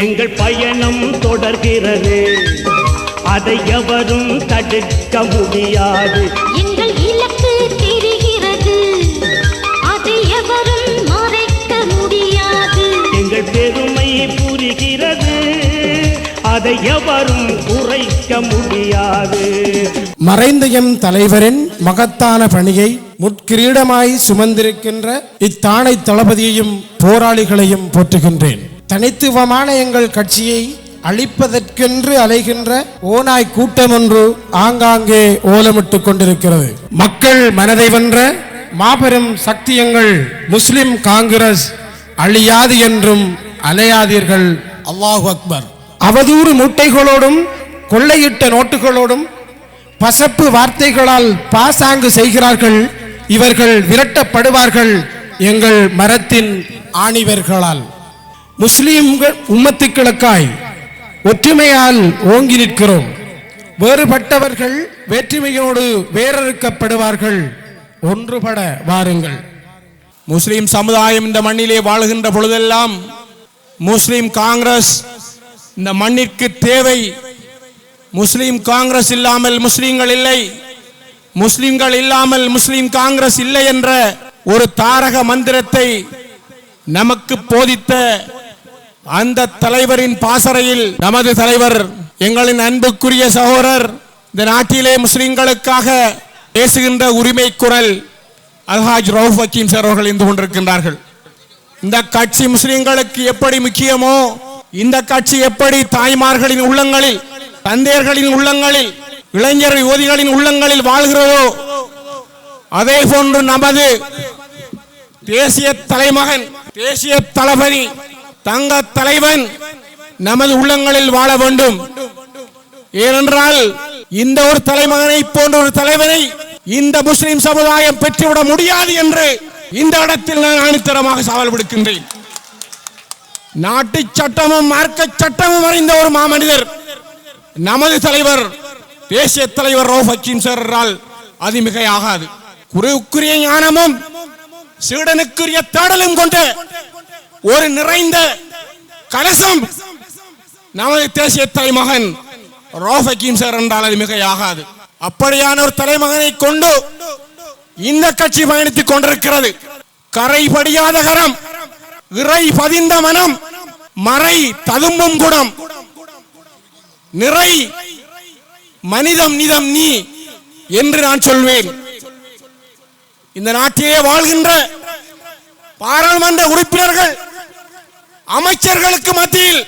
எங்கள் பயணம் தொடர்கிறது, அதை எவரும் தடுக்க முடியாது. எங்கள் இலக்கு தெரிகிறது, அதை எவரும் மறைக்க முடியாது. எங்கள் பெருமை புரிகிறது, அதை எவரும் குறைக்க முடியாது. மறைந்த எம் தலைவரின் மகத்தான பணியை முட்கிரீடமாய் சுமந்திருக்கின்ற இத்தானை தளபதியையும் போராளிகளையும் போற்றுகின்றேன். தனித்துவமான எங்கள் கட்சியை அழிப்பதற்கென்று அலைகின்ற ஓநாய் கூட்டம் ஒன்று ஆங்காங்கே ஓலமிட்டுக் கொண்டிருக்கிறது. மக்கள் மனதை வென்ற மாபெரும் சக்தி எங்கள் முஸ்லிம் காங்கிரஸ் அழியாது என்றும் அலையாதீர்கள். அல்லாஹு அக்பர். அவதூறு மூட்டைகளோடும் கொள்ளையிட்ட நோட்டுகளோடும் பசப்பு வார்த்தைகளால் பாசாங்கு செய்கிறார்கள். இவர்கள் விரட்டப்படுவார்கள் எங்கள் மரத்தின் ஆணிவர்களால். முஸ்லிம்கள் உம்மத்துக்களுக்காய் ஒற்றுமையால் ஓங்கி நிற்கிறோம். வேறுபட்டவர்கள் வேற்றுமையோடு வேறறுக்கப்படுவார்கள். ஒன்றுபட வாருங்கள். முஸ்லிம் சமுதாயம் இந்த மண்ணிலே வாழுகின்ற பொழுதெல்லாம் முஸ்லிம் காங்கிரஸ் இந்த மண்ணிற்கு தேவை. முஸ்லிம் காங்கிரஸ் இல்லாமல் முஸ்லிம்கள் இல்லை, முஸ்லிம்கள் இல்லாமல் முஸ்லிம் காங்கிரஸ் இல்லை என்ற ஒரு தாரக மந்திரத்தை நமக்கு போதித்த அந்த தலைவரின் பாசறையில் நமது தலைவர் எங்களின் அன்புக்குரிய சகோதரர் இந்த நாட்டிலே முஸ்லிம்களுக்காக பேசுகின்ற உரிமை குரல் அல்ஹாஜ் ரவுஃப் ஹக்கீம் சார் அவர்கள் இருந்து கொண்டிருக்கின்றார்கள். இந்த கட்சி முஸ்லிம்களுக்கு எப்படி முக்கியமோ, இந்த கட்சி எப்படி தாய்மார்களின் உள்ளங்களில், தந்தையர்களின் உள்ளங்களில், இளைஞர் யுவதிகளின் உள்ளங்களில் வாழ்கிறதோ, அதே போன்று நமது தேசிய தலைமகன், தேசிய தளபதி, தங்க தலைவன் நமது உள்ளங்களில் வாழ வேண்டும். ஏனென்றால் இந்த ஒரு தலைமகனை போன்ற ஒரு தலைவனை இந்த முஸ்லிம் சமுதாயம் பெற்றுவிட முடியாது என்று இந்த இடத்தில் நான் ஆணித்தரமாக சவால் விடுக்கின்றேன். நாட்டு சட்டமும் மார்க்க சட்டமும் அறிந்த ஒரு மாமனிதர் நமது தலைவர் தேசிய தலைவர் ரவுஃப் ஹக்கீம் சாரால் அது மிகையாகாது. குருவுக்குரிய ஞானமும் சீடனுக்குரிய தேடலும் கொண்ட ஒரு நிறைந்த கலசம் நமது தேசிய தலைமகன் ரவுஃப் ஹக்கீம் சார் என்றால் அது மிகையாகாது. அப்படியான ஒரு தலைமகனை கொண்டு இந்த கட்சி பயணித்துக் கொண்டிருக்கிறது. கரை படியாத கரம், இறை பதிந்த மனம், மறை ததும்பும் குணம், நிறை மனிதம் நிதம் நீ என்று நான் சொல்வேன். இந்த நாட்டிலே வாழ்கின்ற பாராளுமன்ற உறுப்பினர்கள், அமைச்சர்களுக்கு மத்தியில்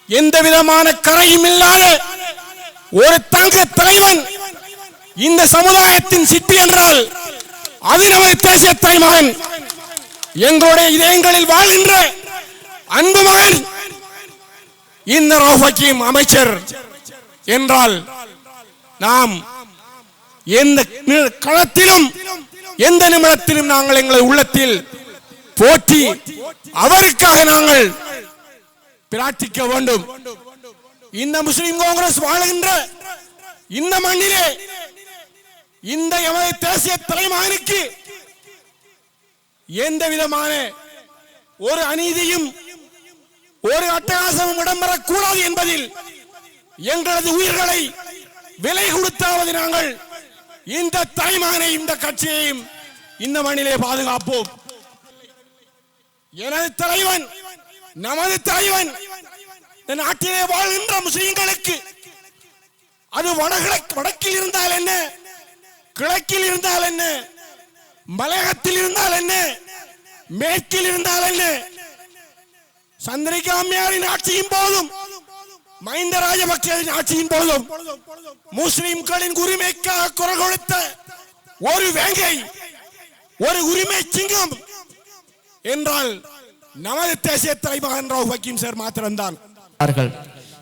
எந்த விதமான கரையும் இல்லாத ஒரு தங்க தலைவன் இந்த சமுதாயத்தின் சிற்பி என்றால் அது நமது தேசிய தலைமகன், எங்களுடைய இதயங்களில் வாழ்கின்ற அன்பு மகன் இந்த ரவுஃப் ஹக்கீம் அமைச்சர் என்றால் நாம் எந்த களத்திலும் எந்த நிமிடத்திலும் நாங்கள் எங்கள் உள்ளத்தில் போற்றி அவருக்காக நாங்கள் பிரார்த்திக்க வேண்டும். இந்த முஸ்லிம் காங்கிரஸ் வாழுகின்ற இந்த மண்ணிலே இந்த எமது தேசிய தலைமகனுக்கு எந்த விதமான ஒரு அநீதியும் ஒரு அட்டகாசமும் இடம்பெறக்கூடாது என்பதில் எங்களது உயிர்களை விலை கொடுத்தாவது நாங்கள் இந்த தலைமகனை, இந்த கட்சியையும் இந்த மண்ணிலே பாதுகாப்போம். எனது தலைவன், நமது தலைவன் இந்த நாட்டிலே வாழ்கின்ற முஸ்லிம்களுக்கு அது வடக்கில் இருந்தால் என்ன, கிழக்கில் இருந்தால் என்ன, மலையகத்தில் இருந்தால் என்ன, மேற்கில் இருந்தால் என்ன, சந்திரிகா அம்மையாரின் ஆட்சியின் போதும் மஹிந்த ராஜபக்சவின் ஆட்சியின் போதும் முஸ்லிம்களின் உரிமைக்காக குரல் கொடுத்த ஒரு வேங்கை, ஒரு உரிமை சிங்கம் என்றால் நமது தேசிய தலைமகன் ரவுஃப் ஹக்கீம் சார் மாத்திரம்தான்.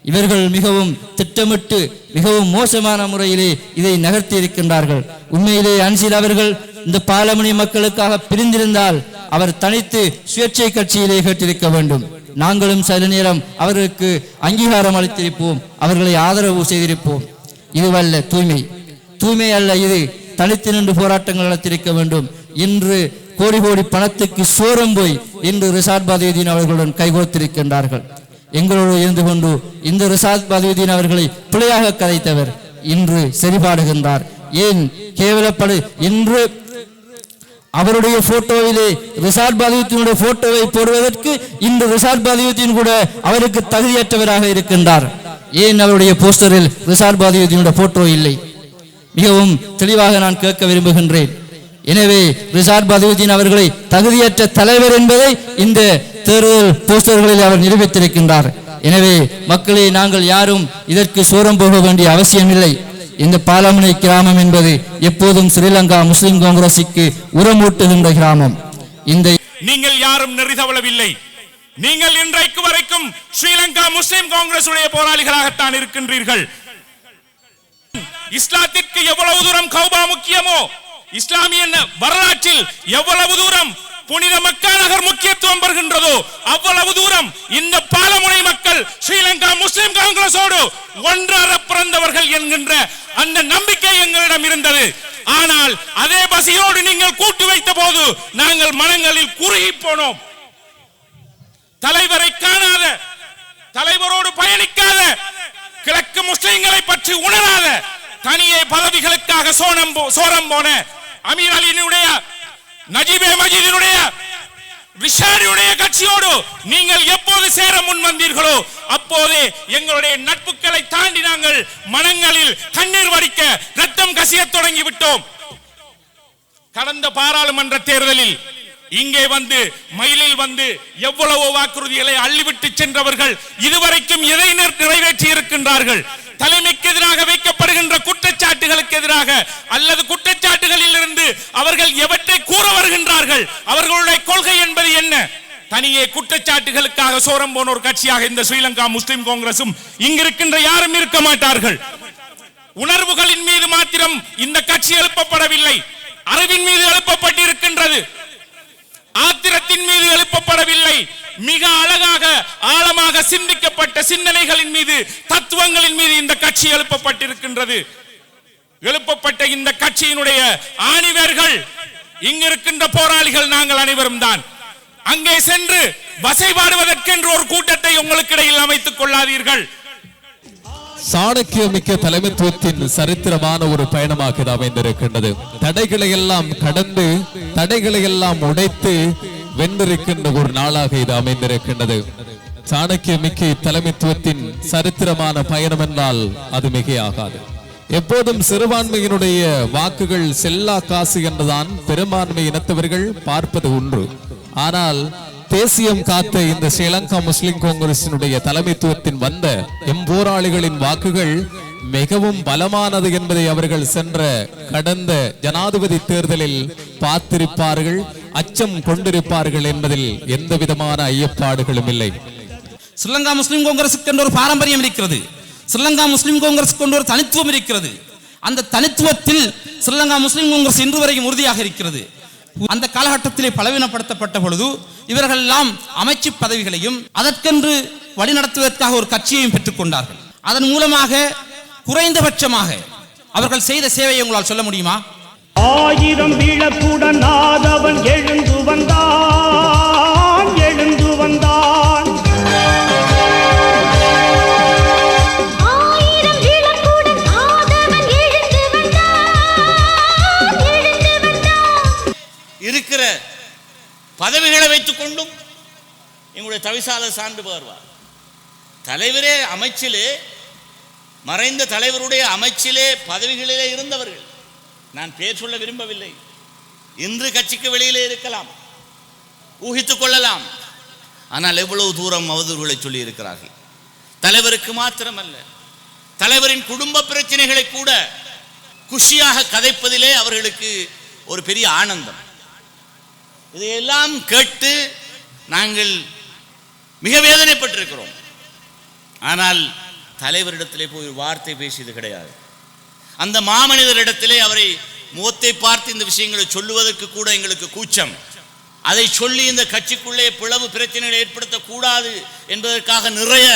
இவர்கள் மிகவும் திட்டமிட்டு மிகவும் மோசமான முறையிலே இதை நகர்த்தி இருக்கின்றார்கள். உண்மையிலே அன்சில் அவர்கள் இந்த பாலமணி மக்களுக்காக பிரிந்திருந்தால் அவர் தனித்து சுயேட்சை கட்சியிலே கேட்டிருக்க வேண்டும். நாங்களும் சில நேரம் அவர்களுக்கு அங்கீகாரம் அளித்திருப்போம், அவர்களை ஆதரவு செய்திருப்போம். இதுவல்ல தூய்மை, தூய்மை அல்ல இது. தனித்து நின்று போராட்டங்கள் நடத்திருக்க வேண்டும். இன்று கோடி கோடி பணத்துக்கு சோரம் போய் இன்று ரிசார்ட் பாதேதீன் அவர்களுடன் கைகோர்த்திருக்கின்றார்கள். எங்களோடு இருந்து கொண்டு இந்த ரிசாத் பதியுதீன் அவர்களை பிழையாக கதைத்தவர் இன்று சரிபாடுகின்றார். ஏன் கேவலப்படு இன்று அவருடைய போட்டோவிலே ரிசாத் பதியுதீனுடைய போட்டோவை போடுவதற்கு இன்று ரிசாத் பதியுதீன் கூட அவருக்கு தகுதியற்றவராக இருக்கின்றார். ஏன் அவருடைய போஸ்டரில் ரிசாத் பதியுதீனுடைய போட்டோ இல்லை? மிகவும் தெளிவாக நான் கேட்க விரும்புகின்றேன். எனவே ரிசாத் பதியுதீன் அவர்களை தகுதியற்ற தலைவர் என்பதை இந்த தேர்தல் போஸ்டர்களில் அவர் நிரூபித்திருக்கின்றார். எனவே மக்களே, நாங்கள் யாரும் இதற்கு சோரம் போக வேண்டிய அவசியமில்லை. இந்த பாலமுனை கிராமம் என்பது எப்போதும் ஸ்ரீலங்கா முஸ்லிம் காங்கிரசுக்கு உரமூட்டுகின்ற கிராமம். இந்த நீங்கள் யாரும் நெறி தவறவில்லை. நீங்கள் இன்றைக்கு வரைக்கும் ஸ்ரீலங்கா முஸ்லிம் காங்கிரஸ் உடைய போராளிகளாகத்தான் இருக்கின்றீர்கள். இஸ்லாத்திற்கு எவ்வளவு தூரம் கௌபா முக்கியமோ, இஸ்லாமிய வரலாற்றில் எவ்வளவு தூரம் புனித மக்கா நகர் முக்கியத்துவம் பெறுகின்றதோ அவ்வளவு தூரம் இந்த பாலமுனை மக்கள் ஸ்ரீலங்கா முஸ்லிம் காங்கிரஸோடு ஒன்றாக பிறந்தவர்கள் என்கின்ற அந்த நம்பிக்கை எங்களிடம் இருந்தது. ஆனால் அதே பசியோடு நீங்கள் கூட்டு வைத்த போது நாங்கள் மனங்களில் குறுகி போனோம். தலைவரை காணாத, தலைவரோடு பயணிக்காத, கிழக்கு முஸ்லிம்களை பற்றி உணராத, தனியே பதவிகளுக்காக சோரம் போன அமீர் அலியினுடைய, நஜீபே மஜீதினுடைய, ரிஷாடியுடைய கட்சியோடு நீங்கள் எப்போது சேர முன் வந்தீர்களோ அப்போதே எங்களுடைய நட்புகளை தாண்டி நாங்கள் மனங்களில் கண்ணீர் வடிக்க ரத்தம் கசிய தொடங்கி விட்டோம். கடந்த பாராளுமன்ற தேர்தலில் இங்கே வந்து மயிலில் வந்து எவ்வளவோ வாக்குறுதிகளை அள்ளிவிட்டு சென்றவர்கள் இதுவரைக்கும் எதை நிறைவேற்றி இருக்கின்றார்கள்? தலைமைக்கு எதிராக வைக்கப்படுகின்ற குற்றச்சாட்டுகளுக்கு எதிராக அல்லது குற்றச்சாட்டுகளில் இருந்து அவர்கள் எவற்றை கூற வருகின்றார்கள்? அவர்களுடைய கொள்கை என்பது என்ன? தனியே குற்றச்சாட்டுகளுக்காக சோரம் போன ஒரு கட்சியாக இந்த ஸ்ரீலங்கா முஸ்லிம் காங்கிரசும் இங்கிருக்கின்ற யாரும் இருக்க மாட்டார்கள். உணர்வுகளின் மீது மாத்திரம் இந்த கட்சி எழுப்பப்படவில்லை, அறிவின் மீது எழுப்பப்பட்டிருக்கின்றது, ஆத்திரத்தின் மீது எழுப்பப்படவில்லை. மிக அழகாக ஆழமாக சிந்திக்கப்பட்ட சிந்தனைகளின் மீது, தத்துவங்களின் மீது இந்த கட்சி எழுப்பப்பட்டிருக்கின்றது. எழுப்பப்பட்ட இந்த கட்சியினுடைய ஆணிவேர்கள் இங்கிருக்கின்ற போராளிகள் நாங்கள் அனைவரும் தான். அங்கே சென்று வசைபாடுவதற்கென்று ஒரு கூட்டத்தை உங்களுக்கு இடையில் அமைத்துக் கொள்ளாதீர்கள். சாணக்கியமிக்க தலைமைத்துவத்தின் சரித்திரமான ஒரு பயணமாக இது அமைந்திருக்கின்றது. தடைகளை எல்லாம் கடந்து, தடைகளை எல்லாம் உடைத்து வென்றிருக்கின்ற ஒரு நாளாக இது அமைந்திருக்கின்றது. சாணக்கியமிக்க தலைமைத்துவத்தின் சரித்திரமான பயணம் என்றால் அது மிகையாகாது. எப்போதும் சிறுபான்மையினுடைய வாக்குகள் செல்லா காசு என்றுதான் பெரும்பான்மை இனத்தவர்கள் பார்ப்பது ஒன்று. ஆனால் தேசியம் காத்த இந்த ஸ்ரீலங்கா முஸ்லிம் காங்கிரசினுடைய தலைமைத்துவத்தின் வந்த எம்போராளிகளின் வாக்குகள் மிகவும் பலமானது என்பதை அவர்கள் சென்ற கடந்த ஜனாதிபதி தேர்தலில் பார்த்திருப்பார்கள், அச்சம் கொண்டிருப்பார்கள் என்பதில் எந்த விதமான ஐயப்பாடுகளும் இல்லை. ஸ்ரீலங்கா முஸ்லிம் காங்கிரசுக்கு என்ற ஒரு பாரம்பரியம் இருக்கிறது. ஸ்ரீலங்கா முஸ்லிம் காங்கிரசுக்கு என்ற ஒரு தனித்துவம் இருக்கிறது. அந்த தனித்துவத்தில் ஸ்ரீலங்கா முஸ்லிம் காங்கிரஸ் இன்று வரைக்கும் உறுதியாக இருக்கிறது. அந்த காலகட்டத்திலே பலவீனப்படுத்தப்பட்ட பொழுது இவர்கள் எல்லாம் அமைச்சு பதவிகளையும் அதற்கென்று வழிநடத்துவதற்காக ஒரு கட்சியையும் பெற்றுக் கொண்டார்கள். அதன் மூலமாக குறைந்தபட்சமாக அவர்கள் செய்த சேவையை உங்களால் சொல்ல முடியுமா? 1000 விளக்குடன் ஆதவன் எழுந்து வந்தான், எழுந்து வந்தான். 1000 விளக்குடன் ஆதவன் எழுந்து வந்தான், எழுந்து வந்தான். இருக்கிற பதவிகளை வைத்துக் கொண்டும் எங்களுடைய தவிசாளர் சான்று பகர்வார். தலைவரே அமைச்சிலே, மறைந்த தலைவருடைய அமைச்சிலே பதவிகளிலே இருந்தவர்கள், நான் பேர் சொல்ல விரும்பவில்லை, இன்று கட்சிக்கு வெளியிலே இருக்கலாம், ஊகித்துக் கொள்ளலாம். ஆனால் எவ்வளவு தூரம் அவதூறுகளை சொல்லி இருக்கிறார்கள். தலைவருக்கு மாத்திரமல்ல, தலைவரின் குடும்ப பிரச்சனைகளை கூட குஷியாக கதைப்பதிலே அவர்களுக்கு ஒரு பெரிய ஆனந்தம். இதையெல்லாம் கேட்டு நாங்கள் மிக வேதனைப்பட்டிருக்கிறோம். ஆனால் தலைவரிடத்திலே போய் ஒரு வார்த்தை பேசியது கிடையாது. அந்த மாமனிதரிடத்திலே அவரை முகத்தை பார்த்து இந்த விஷயங்களை சொல்லுவதற்கு கூட எங்களுக்கு கூச்சம். அதை சொல்லி இந்த கட்சிக்குள்ளே பிளவு பிரச்சனைகளை ஏற்படுத்தக்கூடாது என்பதற்காக நிறைய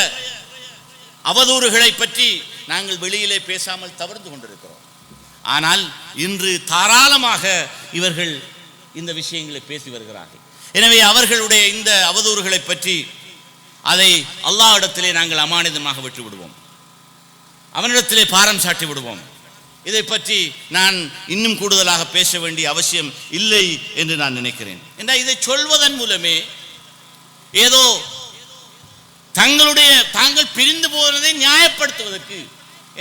அவதூறுகளை பற்றி நாங்கள் வெளியிலே பேசாமல் தவிர்த்து கொண்டிருக்கிறோம். ஆனால் இன்று தாராளமாக இவர்கள் இந்த விஷயங்களை பேசி வருகிறார்கள். எனவே அவர்களுடைய இந்த அவதூறுகளை பற்றி அதை அல்லாஹ்விடத்திலே நாங்கள் அமானிதமாக விட்டு விடுவோம், அவனிடத்திலே பாரம் சாட்டி விடுவோம். இதை பற்றி நான் இன்னும் கூடுதலாக பேச வேண்டிய அவசியம் இல்லை என்று நான் நினைக்கிறேன். என்றால் இதை சொல்வதன் மூலமே ஏதோ தாங்கள் பிரிந்து போவதை நியாயப்படுத்துவதற்கு,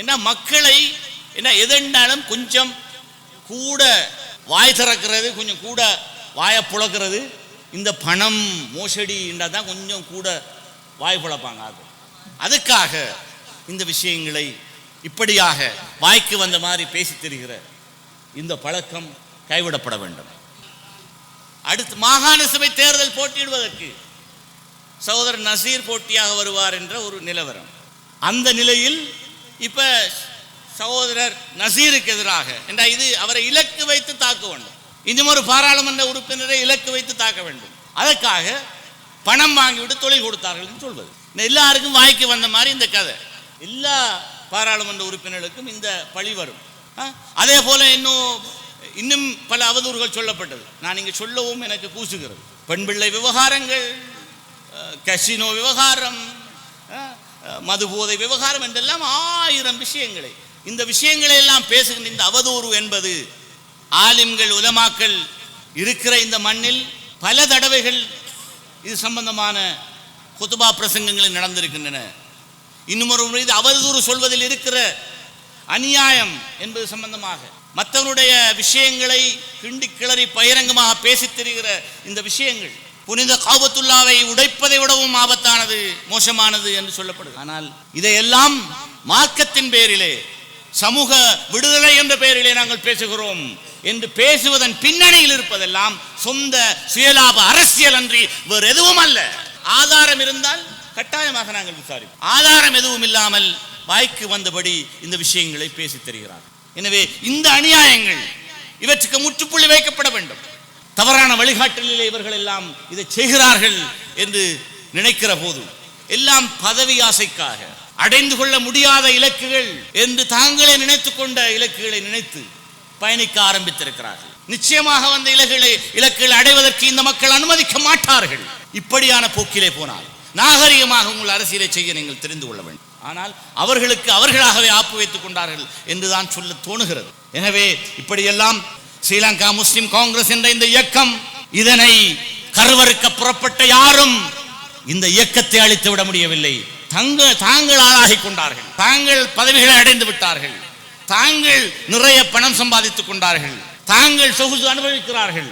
என்ன மக்களை என்ன எதென்றாலும் கொஞ்சம் கூட வாய் திறக்கிறது, கொஞ்சம் கூட வாயை புழக்கிறது, இந்த பணம் மோசடி என்றால் தான் கொஞ்சம் கூட வாய் புழப்பாங்க. அதுக்காக இந்த விஷயங்களை இப்படியாக வாய்க்கு வந்த மாதிரி பேசி தெரிகிற இந்த பழக்கம் கைவிடப்பட வேண்டும். அடுத்து மாகாண சபை தேர்தல் போட்டியிடுவதற்கு சகோதரர் நசீர் போட்டியாக வருவார் என்ற ஒரு நிலவரம். அந்த நிலையில் இப்ப சகோதரர் நசீருக்கு எதிராக என்றால் இது அவரை இலக்கு வைத்து தாக்க வேண்டும், இன்னும் ஒரு பாராளுமன்ற உறுப்பினரை இலக்கு வைத்து தாக்க வேண்டும். அதற்காக பணம் வாங்கிவிட்டு தொழில் கொடுத்தார்கள் என்று சொல்வது எல்லாருக்கும் வாய்க்கு வந்த மாதிரி இந்த கதை. எல்லா பாராளுமன்ற உறுப்பினர்களுக்கும் இந்த பழி வரும். அதே போல இன்னும் பல அவதூறுகள் சொல்லப்பட்டது. நான் இங்கே சொல்லவும் எனக்கு கூசுகிறது. பெண் பிள்ளை விவகாரங்கள், கசினோ விவகாரம், மது போதை விவகாரம் என்றெல்லாம் 1000 விஷயங்களை, இந்த விஷயங்களை எல்லாம் பேசுகின்ற இந்த அவதூறு என்பது ஆலிம்கள் உலமாக்கள் இருக்கிற இந்த மண்ணில் பல தடவைகள் இது சம்பந்தமான குத்துபா பிரசங்கங்கள் நடந்திருக்கின்றன. இன்னும் ஒரு முறை அவதூறு சொல்வதில் இருக்கிற அநியாயம் என்பது சம்பந்தமாக மற்றவருடைய விஷயங்களை கிண்டி கிளறி பகிரங்கமாக பேசித் தெரிகிற இந்த விஷயங்கள் புனித காபத்துல்லாவை உடைப்பதை விடவும் ஆபத்தானது, மோசமானது என்று சொல்லப்படுது. ஆனால் இதையெல்லாம் மார்க்கத்தின் பேரிலே, சமூக விடுதலை என்ற பெயரிலே நாங்கள் பேசுகிறோம் என்று பேசுவதன் பின்னணியில் இருப்பதெல்லாம் சொந்த சுயலாப அரசியல் அன்றி வேறு எதுவும் அல்ல. ஆதாரம் இருந்தால் கட்டாயமாக நாங்கள் விசாரிப்போம். ஆதாரம் எதுவும் இல்லாமல் வாய்க்கு வந்தபடி இந்த விஷயங்களை பேசித் தெரிகிறார். எனவே இந்த அநியாயங்கள் இவற்றுக்கு முற்றுப்புள்ளி வைக்கப்பட வேண்டும். தவறான வழிகாட்டலிலே இவர்கள் எல்லாம் இதை செய்கிறார்கள் என்று நினைக்கிற போது எல்லாம் பதவி ஆசைக்காக அடைந்து கொள்ள முடியாத இலக்குகள் என்று தாங்களே நினைத்துக் கொண்ட இலக்குகளை நினைத்து பயணிக்க ஆரம்பித்திருக்கிறார்கள். நிச்சயமாக வந்த இலக்குகளை அடைவதற்கு இந்த மக்கள் அனுமதிக்க மாட்டார்கள். இப்படியான போக்கிலே போனால் நாகரிகமாக உங்கள் அரசியலை செய்ய நீங்கள் தெரிந்து கொள்ள வேண்டும். ஆனால் அவர்களுக்கு அவர்களாகவே ஆப்பு வைத்துக் கொண்டார்கள் என்றுதான் சொல்ல தோணுகிறது. எனவே இப்படியெல்லாம் ஸ்ரீலங்கா முஸ்லிம் காங்கிரஸ் என்ற இந்த இயக்கம், இதனை கருவறுக்க புறப்பட்ட யாரும் இந்த இயக்கத்தை அழித்து விட முடியவில்லை. தாங்கள் ஆளாகி கொண்டார்கள், தாங்கள் பதவிகளை அடைந்து விட்டார்கள், தாங்கள் நிறைய பணம் சம்பாதித்துக் கொண்டார்கள், தாங்கள் சொகுசு அனுபவிக்கிறார்கள்.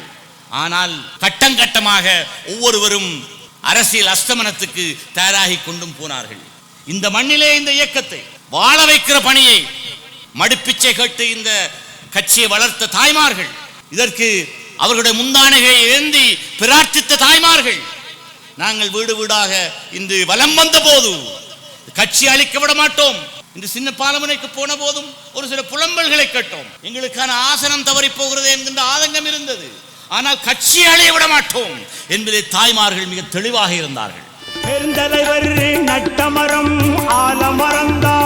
ஆனால் கட்டம் கட்டமாக ஒவ்வொருவரும் அரசியல் அஸ்தமனத்துக்கு தயாராகி கொண்டும் போனார்கள். இந்த மண்ணிலே இந்த இயக்கத்தை வாழ வைக்கிற பணியை மடிப்பிச்சை கேட்டு இந்த கட்சியை வளர்த்த தாய்மார்கள், இதற்கு அவர்களுடைய முந்தானைகளை ஏந்தி பிரார்த்தித்த தாய்மார்கள், நாங்கள் வீடு வீடாக இன்று வலம் வந்த போது கட்சி அளிக்க விட மாட்டோம் என்று சின்ன பாலமுனைக்கு போன போதும் ஒரு சில புலம்பல்களை கேட்டோம். எங்களுக்கான ஆசனம் தவறி போகிறது என்கின்ற ஆதங்கம் இருந்தது. ஆனால் கட்சி அழிய விட மாட்டோம் என்பதை தாய்மார்கள் மிக தெளிவாக இருந்தார்கள். பெருந்தலைவர் நட்டமரம் ஆலமரந்தா,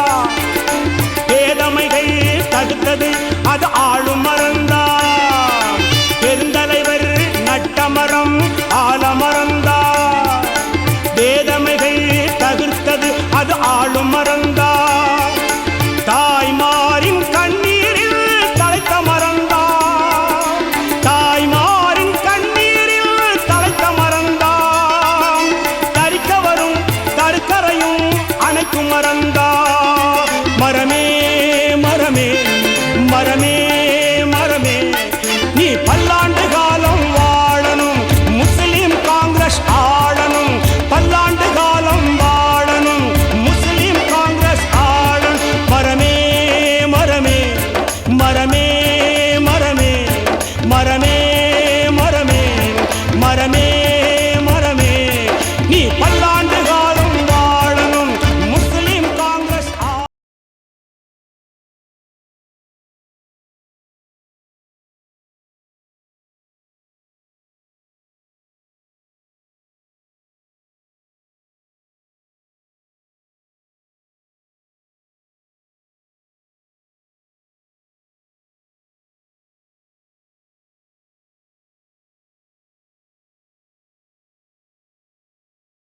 பேதமைகள் தடுத்தது அது ஆளும் மறந்தா.